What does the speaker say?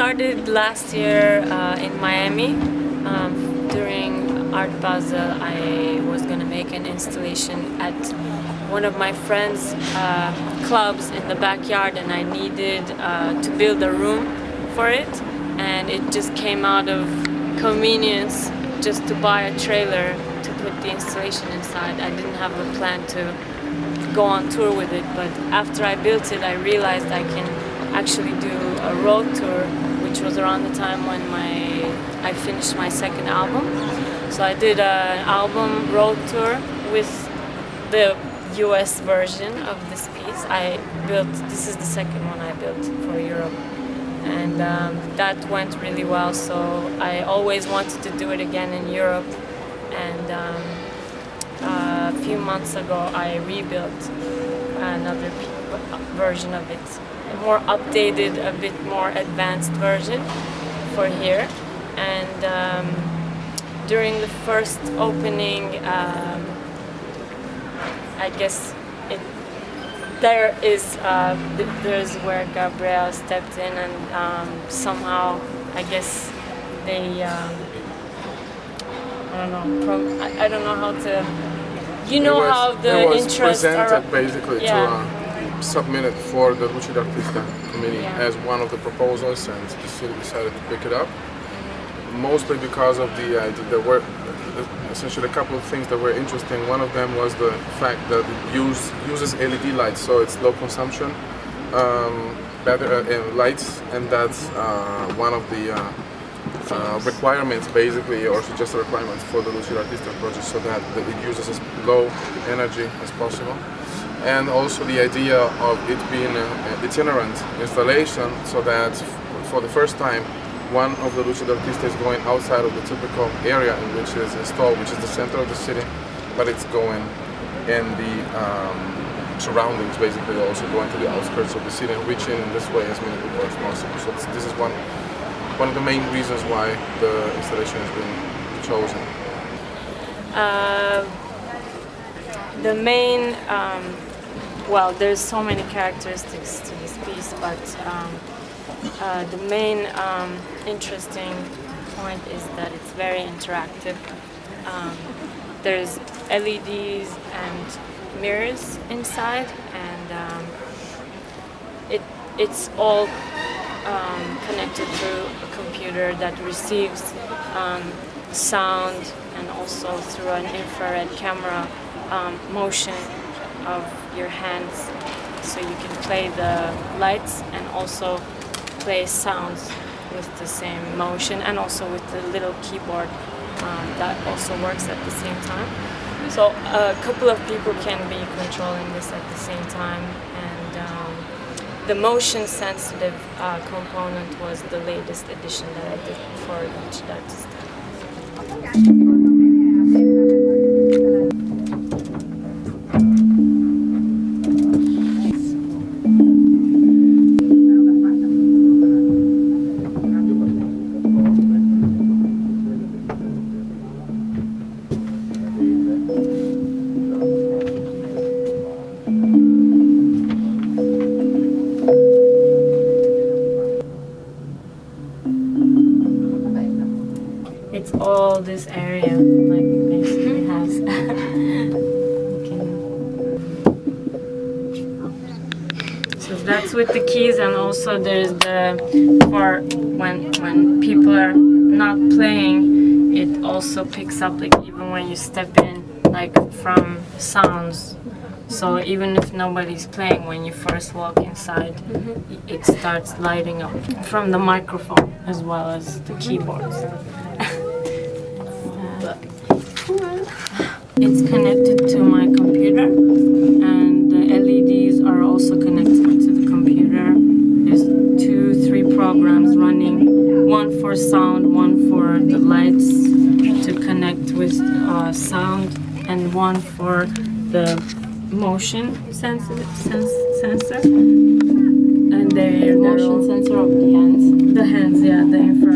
started last year in Miami. During Art Basel, I was going to make an installation at one of my friends' clubs in the backyard, and I needed to build a room for it. And it just came out of convenience just to buy a trailer to put the installation inside. I didn't have a plan to go on tour with it, but after I built it, I realized I can actually do a road tour, which was around the time when I finished my second album. So I did an album road tour with the US version of this piece. This is the second one I built for Europe, and that went really well, so I always wanted to do it again in Europe. And a few months ago I rebuilt another version of it, a more updated, a bit more advanced version for here. And during the first opening, I guess there's where Gabriel stepped in, and somehow I guess they I don't know how to. How the interests presented are basically to submit it for the Luce Artista committee as one of the proposals, and the city decided to pick it up. Mostly because of there were essentially a couple of things that were interesting. One of them was the fact that it uses LED lights, so it's low consumption, better lights, and that's one of the requirements, basically, or suggested requirements for the Luce Artista project, so that it uses as low energy as possible. And also the idea of it being an itinerant installation, so that for the first time one of the Luce Artista is going outside of the typical area in which it is installed, which is the center of the city, but it's going in the surroundings, basically, also going to the outskirts of the city and reaching in this way as many people as possible. So this is one of the main reasons why the installation has been chosen. The main, there's so many characteristics to this piece, but the main interesting point is that it's very interactive. There's LEDs and mirrors inside, and it's all connected through a computer that receives sound, and also through an infrared camera motion of your hands, so you can play the lights and also play sounds with the same motion, and also with the little keyboard that also works at the same time. So a couple of people can be controlling this at the same time, and the motion sensitive component was the latest addition that I did for each artist. It's all this area, like basically has. So that's with the keys, and also there's for when people are not playing, it also picks up, like even when you step in, like from sounds. So even if nobody's playing, when you first walk inside, it starts lighting up from the microphone as well as the keyboards. It's connected to my computer, and the LEDs are also connected to the computer. There's 2-3 programs running, one for sound, one for the lights to connect with sound, and one for the motion sensor. And the motion sensor of the hands. The hands, yeah, the infrared